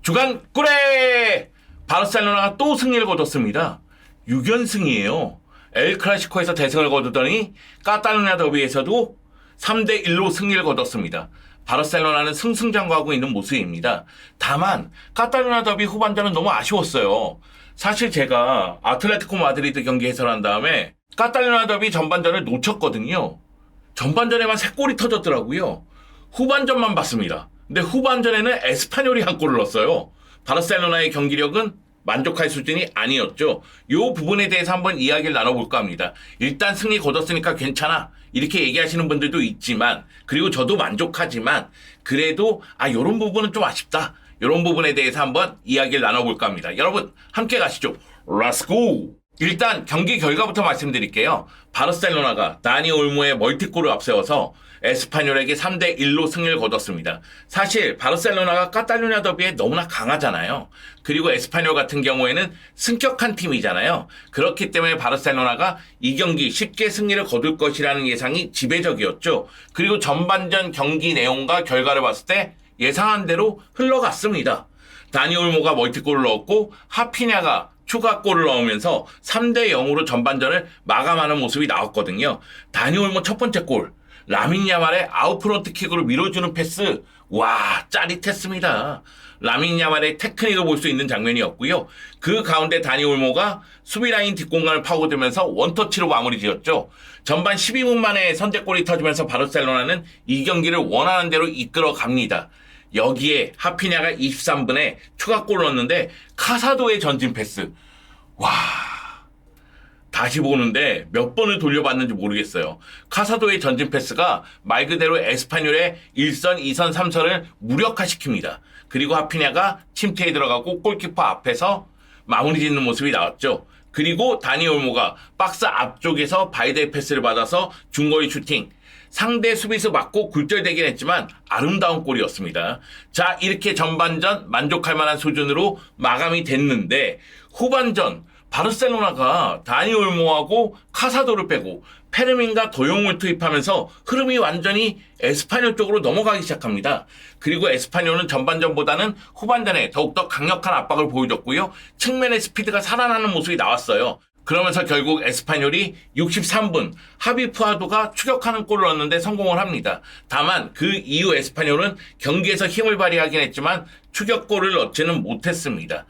주간 꿀에 바르셀로나가 또 승리를 거뒀습니다. 6연승이에요. 엘 클라시코에서 대승을 거두더니 카탈루냐 더비에서도 3대1로 승리를 거뒀습니다. 바르셀로나는 승승장구하고 있는 모습입니다. 다만 카탈루냐 더비 후반전은 너무 아쉬웠어요. 사실 제가 아틀레티코 마드리드 경기 해설한 다음에 카탈루냐 더비 전반전을 놓쳤거든요. 전반전에만 3골이 터졌더라고요. 후반전만 봤습니다. 근데 후반전에는 에스파뇰이 한 골을 넣었어요. 바르셀로나의 경기력은 만족할 수준이 아니었죠. 이 부분에 대해서 한번 이야기를 나눠볼까 합니다. 일단 승리 거뒀으니까 괜찮아 이렇게 얘기하시는 분들도 있지만, 그리고 저도 만족하지만 그래도 이런 부분은 좀 아쉽다, 이런 부분에 대해서 한번 이야기를 나눠볼까 합니다. 여러분 함께 가시죠. 렛츠고! 일단 경기 결과부터 말씀드릴게요. 바르셀로나가 다니 올모의 멀티골을 앞세워서 에스파뇰에게 3대1로 승리를 거뒀습니다. 사실 바르셀로나가 카탈루냐 더비에 너무나 강하잖아요. 그리고 에스파뇰 같은 경우에는 승격한 팀이잖아요. 그렇기 때문에 바르셀로나가 이 경기 쉽게 승리를 거둘 것이라는 예상이 지배적이었죠. 그리고 전반전 경기 내용과 결과를 봤을 때 예상한 대로 흘러갔습니다. 다니 올모가 멀티골을 넣었고 하피냐가 추가골을 넣으면서 3대0으로 전반전을 마감하는 모습이 나왔거든요. 다니 올모 첫 번째 골, 라민 야말의 아웃프론트 킥으로 밀어주는 패스, 와 짜릿했습니다. 라민 야말의 테크닉을 볼 수 있는 장면이었고요. 그 가운데 다니 올모가 수비라인 뒷공간을 파고들면서 원터치로 마무리 지었죠. 전반 12분 만에 선제골이 터지면서 바르셀로나는 이 경기를 원하는 대로 이끌어 갑니다. 여기에 하피냐가 23분에 추가골을 넣었는데 카사도의 전진 패스, 와 다시 보는데 몇 번을 돌려봤는지 모르겠어요. 카사도의 전진 패스가 말 그대로 에스파뇰의 1선, 2선, 3선을 무력화시킵니다. 그리고 하피냐가 침투에 들어가고 골키퍼 앞에서 마무리 짓는 모습이 나왔죠. 그리고 다니 올모가 박스 앞쪽에서 바이데이 패스를 받아서 중거리 슈팅, 상대 수비수 맞고 굴절되긴 했지만 아름다운 골이었습니다. 자, 이렇게 전반전 만족할 만한 수준으로 마감이 됐는데, 후반전 바르셀로나가 다니 올모하고 카사도를 빼고 페르민과 도용을 투입하면서 흐름이 완전히 에스파뇰 쪽으로 넘어가기 시작합니다. 그리고 에스파뇰은 전반전보다는 후반전에 더욱더 강력한 압박을 보여줬고요. 측면의 스피드가 살아나는 모습이 나왔어요. 그러면서 결국 에스파뇰이 63분 하비 푸아도가 추격하는 골을 넣었는데 성공을 합니다. 다만 그 이후 에스파뇰은 경기에서 힘을 발휘하긴 했지만 추격골을 넣지는 못했습니다.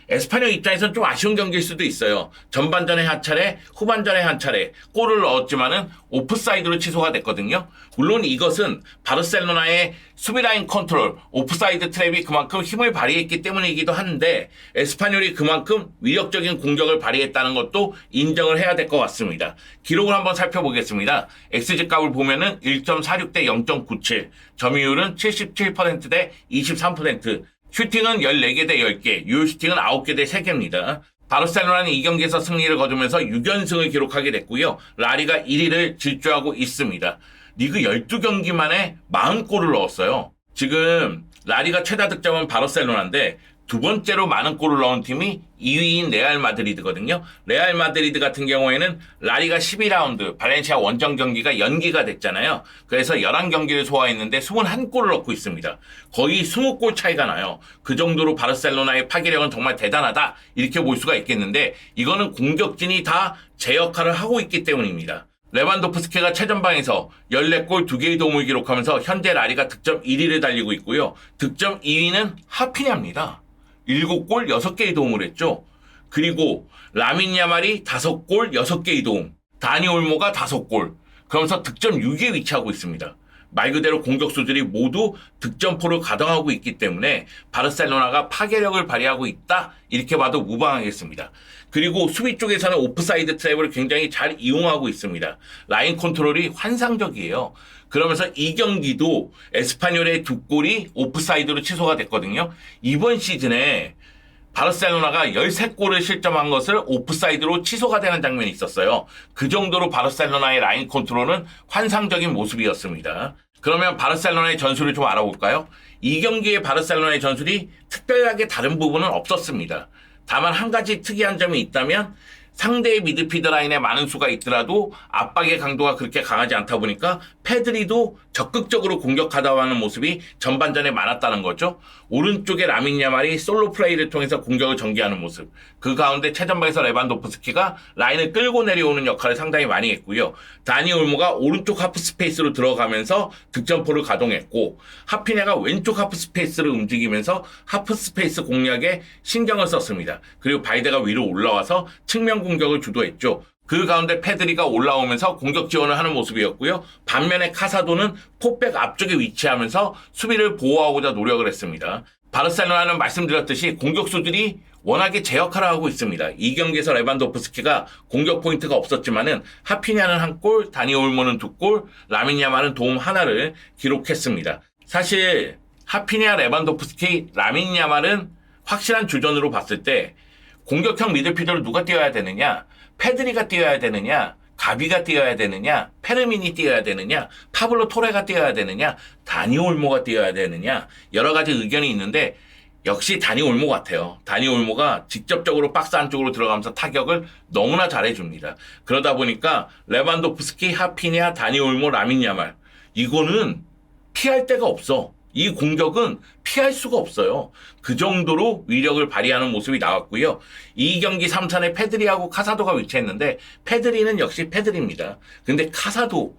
에스파뇰 입장에서는 좀 아쉬운 경기일 수도 있어요. 전반전에 한 차례, 후반전에 한 차례 골을 넣었지만은 오프사이드로 취소가 됐거든요. 물론 이것은 바르셀로나의 수비라인 컨트롤, 오프사이드 트랩이 그만큼 힘을 발휘했기 때문이기도 한데, 에스파뇰이 그만큼 위력적인 공격을 발휘했다는 것도 인정을 해야 될 것 같습니다. 기록을 한번 살펴보겠습니다. XG값을 보면은 1.46 대 0.97, 점유율은 77% 대 23%, 슈팅은 14개 대 10개, 유효 슈팅은 9개 대 3개입니다. 바르셀로나는 이 경기에서 승리를 거두면서 6연승을 기록하게 됐고요. 라리가 1위를 질주하고 있습니다. 리그 12경기 만에 40골을 넣었어요. 지금 라리가 최다 득점은 바르셀로나인데 두 번째로 많은 골을 넣은 팀이 2위인 레알 마드리드거든요. 레알 마드리드 같은 경우에는 라리가 12라운드 발렌시아 원정 경기가 연기가 됐잖아요. 그래서 11경기를 소화했는데 21골을 넣고 있습니다. 거의 20골 차이가 나요. 그 정도로 바르셀로나의 파괴력은 정말 대단하다, 이렇게 볼 수가 있겠는데, 이거는 공격진이 다 제 역할을 하고 있기 때문입니다. 레반도프스키가 최전방에서 14골 2개의 도움을 기록하면서 현재 라리가 득점 1위를 달리고 있고요. 득점 2위는 하피냐입니다. 7골 6개의 도움을 했죠. 그리고 라민 야말이 5골 6개의 도움, 다니 올모가 5골, 그러면서 득점 6위에 위치하고 있습니다. 말 그대로 공격수들이 모두 득점포를 가동하고 있기 때문에 바르셀로나가 파괴력을 발휘하고 있다, 이렇게 봐도 무방하겠습니다. 그리고 수비 쪽에서는 오프사이드 트랩을 굉장히 잘 이용하고 있습니다. 라인 컨트롤이 환상적이에요. 그러면서 이 경기도 에스파뇰의 2골이 오프사이드로 취소가 됐거든요. 이번 시즌에 바르셀로나가 13골을 실점한 것을 오프사이드로 취소가 되는 장면이 있었어요. 그 정도로 바르셀로나의 라인 컨트롤은 환상적인 모습이었습니다. 그러면 바르셀로나의 전술을 좀 알아볼까요? 이 경기의 바르셀로나의 전술이 특별하게 다른 부분은 없었습니다. 다만 한 가지 특이한 점이 있다면, 상대의 미드필더 라인에 많은 수가 있더라도 압박의 강도가 그렇게 강하지 않다 보니까 페드리도 적극적으로 공격하다 하는 모습이 전반전에 많았다는 거죠. 오른쪽에 라민 야말이 솔로 플레이를 통해서 공격을 전개하는 모습. 그 가운데 최전방에서 레반도프스키가 라인을 끌고 내려오는 역할을 상당히 많이 했고요. 다니 올모가 오른쪽 하프 스페이스로 들어가면서 득점포를 가동했고, 하피냐가 왼쪽 하프 스페이스를 움직이면서 하프 스페이스 공략에 신경을 썼습니다. 그리고 바이데가 위로 올라와서 측면 공격을 주도했죠. 그 가운데 페드리가 올라오면서 공격 지원을 하는 모습이었고요. 반면에 카사도는 포백 앞쪽에 위치하면서 수비를 보호하고자 노력을 했습니다. 바르셀로나는 말씀드렸듯이 공격수들이 워낙에 제 역할을 하고 있습니다. 이 경기에서 레반도프스키가 공격 포인트가 없었지만은 하피냐는 한 골, 다니 올모는 2골, 라민 야말은 도움 하나를 기록했습니다. 사실 하피냐, 레반도프스키, 라민 야말은 확실한 주전으로 봤을 때 공격형 미드필더로 누가 뛰어야 되느냐, 페드리가 뛰어야 되느냐, 가비가 뛰어야 되느냐, 페르민이 뛰어야 되느냐, 파블로 토레가 뛰어야 되느냐, 다니 올모가 뛰어야 되느냐, 여러 가지 의견이 있는데 역시 다니 올모 같아요. 다니 올모가 직접적으로 박스 안쪽으로 들어가면서 타격을 너무나 잘해줍니다. 그러다 보니까 레반도프스키, 하피냐, 다니 올모, 라민 야말, 이거는 피할 데가 없어. 이 공격은 피할 수가 없어요. 그 정도로 위력을 발휘하는 모습이 나왔고요. 이 경기 3차에 페드리하고 카사도가 위치했는데 페드리는 역시 페드리입니다. 근데 카사도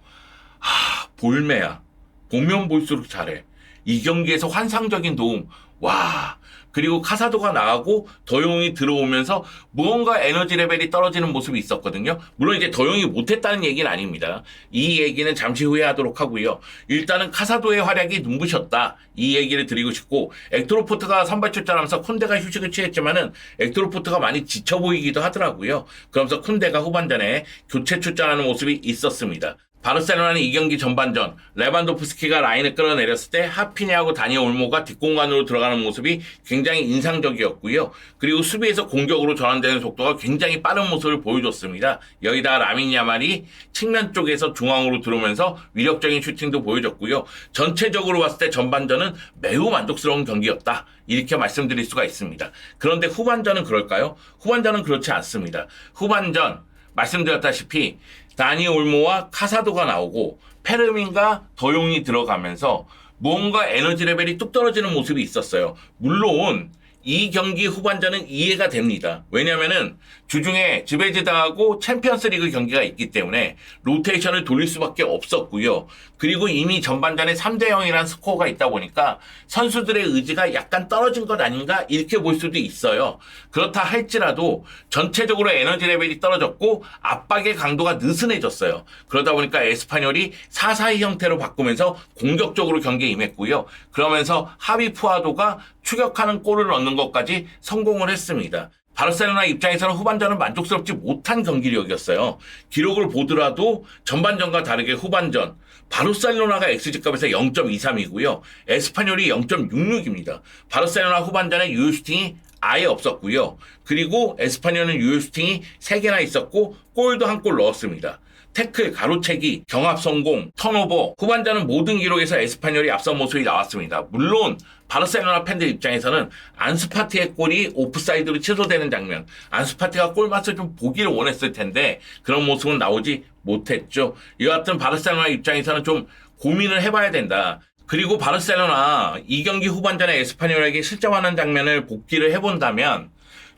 볼매야. 보면 볼수록 잘해. 이 경기에서 환상적인 도움. 와. 그리고 카사도가 나가고 더용이 들어오면서 무언가 에너지 레벨이 떨어지는 모습이 있었거든요. 물론 이제 더용이 못했다는 얘기는 아닙니다. 이 얘기는 잠시 후에 하도록 하고요. 일단은 카사도의 활약이 눈부셨다. 이 얘기를 드리고 싶고, 엑토로포트가 선발 출전하면서 쿤데가 휴식을 취했지만은 엑토로포트가 많이 지쳐 보이기도 하더라고요. 그러면서 쿤데가 후반전에 교체 출전하는 모습이 있었습니다. 바르셀로나는 이 경기 전반전 레반도프스키가 라인을 끌어내렸을 때 하피냐하고 다니 올모가 뒷공간으로 들어가는 모습이 굉장히 인상적이었고요. 그리고 수비에서 공격으로 전환되는 속도가 굉장히 빠른 모습을 보여줬습니다. 여기다가 라민 야말이 측면 쪽에서 중앙으로 들어오면서 위력적인 슈팅도 보여줬고요. 전체적으로 봤을 때 전반전은 매우 만족스러운 경기였다. 이렇게 말씀드릴 수가 있습니다. 그런데 후반전은 그럴까요? 후반전은 그렇지 않습니다. 후반전 말씀드렸다시피 다니 올모와 카사도가 나오고 페르민과 더용이 들어가면서 뭔가 에너지 레벨이 뚝 떨어지는 모습이 있었어요. 물론 이 경기 후반전은 이해가 됩니다. 왜냐면은 주중에 즈베즈다하고 챔피언스리그 경기가 있기 때문에 로테이션을 돌릴 수밖에 없었고요. 그리고 이미 전반전에 3대0이라는 스코어가 있다 보니까 선수들의 의지가 약간 떨어진 것 아닌가 이렇게 볼 수도 있어요. 그렇다 할지라도 전체적으로 에너지 레벨이 떨어졌고 압박의 강도가 느슨해졌어요. 그러다 보니까 에스파뇰이 4-4-2 형태로 바꾸면서 공격적으로 경기에 임했고요. 그러면서 하비 푸아도가 추격하는 골을 넣는 것까지 성공을 했습니다. 바르셀로나 입장에서는 후반전은 만족스럽지 못한 경기력이었어요. 기록을 보더라도 전반전과 다르게 후반전 바르셀로나가 XG값에서 0.23이고요. 에스파뇰이 0.66입니다. 바르셀로나 후반전에 유효 슈팅이 아예 없었고요. 그리고 에스파뇰은 유효 슈팅이 3개나 있었고 골도 한 골 넣었습니다. 태클, 가로채기, 경합 성공, 턴오버, 후반전은 모든 기록에서 에스파뇰이 앞선 모습이 나왔습니다. 물론 바르셀로나 팬들 입장에서는 안수파티의 골이 오프사이드로 취소되는 장면, 안수파티가 골맛을 좀 보기를 원했을 텐데 그런 모습은 나오지 못했죠. 이와 같은 바르셀로나 입장에서는 좀 고민을 해봐야 된다. 그리고 바르셀로나 이 경기 후반전에 에스파뇰에게 실점하는 장면을 복기를 해본다면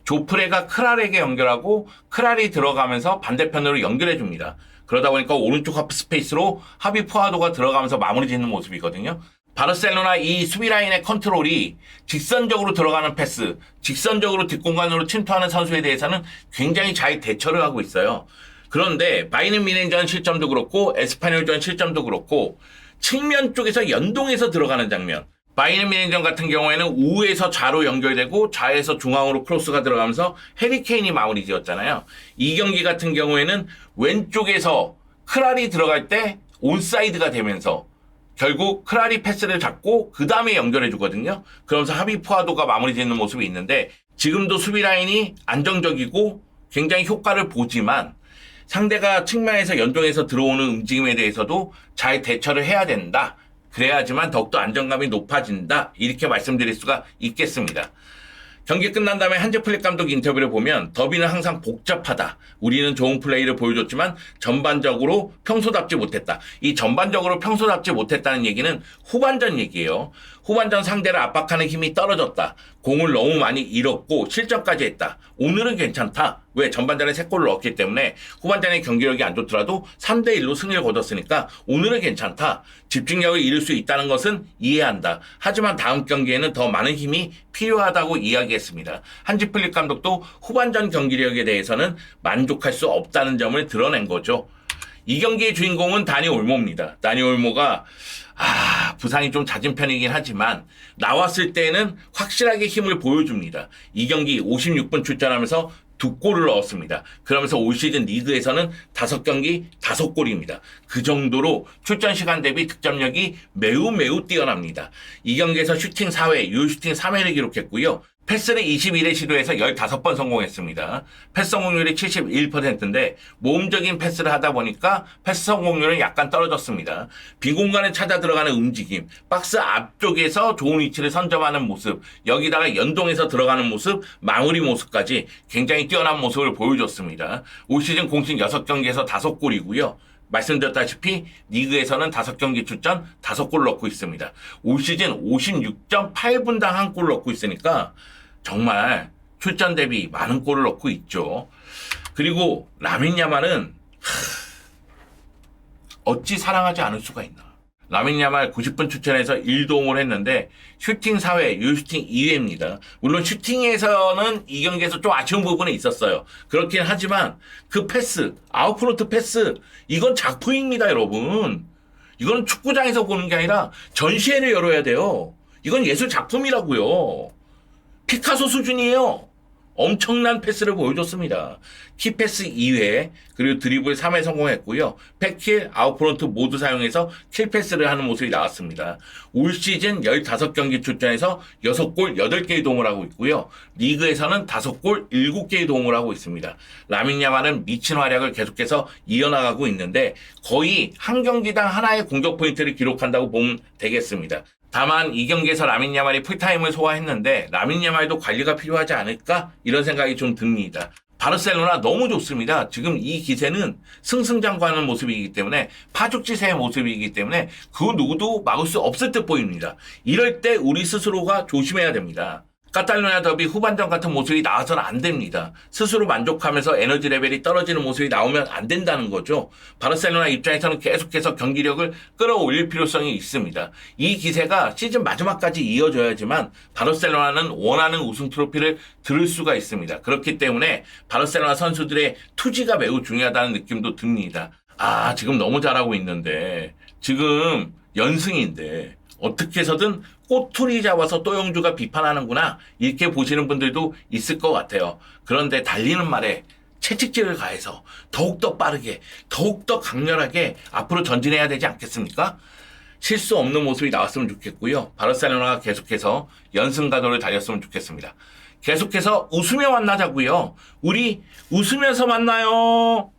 조프레가 크랄에게 연결하고 크랄이 들어가면서 반대편으로 연결해줍니다. 그러다 보니까 오른쪽 하프 스페이스로 하비 푸아도가 들어가면서 마무리 짓는 모습이거든요. 바르셀로나 이 수비 라인의 컨트롤이 직선적으로 들어가는 패스, 직선적으로 뒷공간으로 침투하는 선수에 대해서는 굉장히 잘 대처를 하고 있어요. 그런데 바이에른 뮌헨전 실점도 그렇고 에스파뇰전 실점도 그렇고 측면 쪽에서 연동해서 들어가는 장면, 바이에른 뮌헨전 같은 경우에는 우에서 좌로 연결되고 좌에서 중앙으로 크로스가 들어가면서 해리 케인이 마무리 지었잖아요. 이 경기 같은 경우에는 왼쪽에서 크랄이 들어갈 때 온사이드가 되면서 결국 크랄이 패스를 잡고 그 다음에 연결해 주거든요. 그러면서 하비 푸아도가 마무리 짓는 모습이 있는데 지금도 수비 라인이 안정적이고 굉장히 효과를 보지만 상대가 측면에서 연동해서 들어오는 움직임에 대해서도 잘 대처를 해야 된다. 그래야지만 더욱더 안정감이 높아진다. 이렇게 말씀드릴 수가 있겠습니다. 경기 끝난 다음에 한지 플릭 감독 인터뷰를 보면 더비는 항상 복잡하다. 우리는 좋은 플레이를 보여줬지만 전반적으로 평소답지 못했다. 이 전반적으로 평소답지 못했다는 얘기는 후반전 얘기예요. 후반전 상대를 압박하는 힘이 떨어졌다. 공을 너무 많이 잃었고 실점까지 했다. 오늘은 괜찮다. 왜? 전반전에 3골을 넣었기 때문에 후반전에 경기력이 안 좋더라도 3대1로 승리를 거뒀으니까 오늘은 괜찮다. 집중력을 잃을 수 있다는 것은 이해한다. 하지만 다음 경기에는 더 많은 힘이 필요하다고 이야기했습니다. 한지 플릭 감독도 후반전 경기력에 대해서는 만족할 수 없다는 점을 드러낸 거죠. 이 경기의 주인공은 다니 올모입니다. 다니 올모가 부상이 좀 잦은 편이긴 하지만 나왔을 때는 확실하게 힘을 보여줍니다. 이 경기 56분 출전하면서 2골을 넣었습니다. 그러면서 올 시즌 리그에서는 5경기 5골입니다. 그 정도로 출전 시간 대비 득점력이 매우 뛰어납니다. 이 경기에서 슈팅 4회, 유효 슈팅 3회를 기록했고요. 패스를 21회 시도해서 15번 성공했습니다. 패스 성공률이 71%인데 모험적인 패스를 하다 보니까 패스 성공률은 약간 떨어졌습니다. 빈 공간에 찾아 들어가는 움직임, 박스 앞쪽에서 좋은 위치를 선점하는 모습, 여기다가 연동해서 들어가는 모습, 마무리 모습까지 굉장히 뛰어난 모습을 보여줬습니다. 올 시즌 공식 6경기에서 5골이고요. 말씀드렸다시피 리그에서는 5경기 출전 5골 넣고 있습니다. 올 시즌 56.8분당 1골 넣고 있으니까 정말 출전 대비 많은 골을 넣고 있죠. 그리고 라민 야말은 어찌 사랑하지 않을 수가 있나. 라민 야말 90분 출전해서 1도움을 했는데 슈팅 4회, 유슈팅 2회입니다. 물론 슈팅에서는 이 경기에서 좀 아쉬운 부분이 있었어요. 그렇긴 하지만 그 패스, 아웃프론트 패스, 이건 작품입니다, 여러분. 이건 축구장에서 보는 게 아니라 전시회를 열어야 돼요. 이건 예술 작품이라고요. 피카소 수준이에요. 엄청난 패스를 보여줬습니다. 키패스 2회, 그리고 드리블 3회 성공했고요. 백킬, 아웃프론트 모두 사용해서 킬패스를 하는 모습이 나왔습니다. 올 시즌 15경기 출전해서 6골 8개의 도움을 하고 있고요. 리그에서는 5골 7개의 도움을 하고 있습니다. 라민 야말은 미친 활약을 계속해서 이어나가고 있는데 거의 한 경기당 하나의 공격 포인트를 기록한다고 보면 되겠습니다. 다만 이 경기에서 라민 야말이 풀타임을 소화했는데 라민 야말도 관리가 필요하지 않을까? 이런 생각이 좀 듭니다. 바르셀로나 너무 좋습니다. 지금 이 기세는 승승장구하는 모습이기 때문에 파죽지세의 모습이기 때문에 그 누구도 막을 수 없을 듯 보입니다. 이럴 때 우리 스스로가 조심해야 됩니다. 카탈루냐 더비 후반전 같은 모습이 나와서는 안 됩니다. 스스로 만족하면서 에너지 레벨이 떨어지는 모습이 나오면 안 된다는 거죠. 바르셀로나 입장에서는 계속해서 경기력을 끌어올릴 필요성이 있습니다. 이 기세가 시즌 마지막까지 이어져야지만 바르셀로나는 원하는 우승 트로피를 들을 수가 있습니다. 그렇기 때문에 바르셀로나 선수들의 투지가 매우 중요하다는 느낌도 듭니다. 지금 너무 잘하고 있는데 지금 연승인데 어떻게 해서든 꼬투리 잡아서 또영주가 비판하는구나 이렇게 보시는 분들도 있을 것 같아요. 그런데 달리는 말에 채찍질을 가해서 더욱더 빠르게 더욱더 강렬하게 앞으로 전진해야 되지 않겠습니까? 실수 없는 모습이 나왔으면 좋겠고요. 바르셀로나가 계속해서 연승 가도를 달렸으면 좋겠습니다. 계속해서 웃으며 만나자고요. 우리 웃으면서 만나요.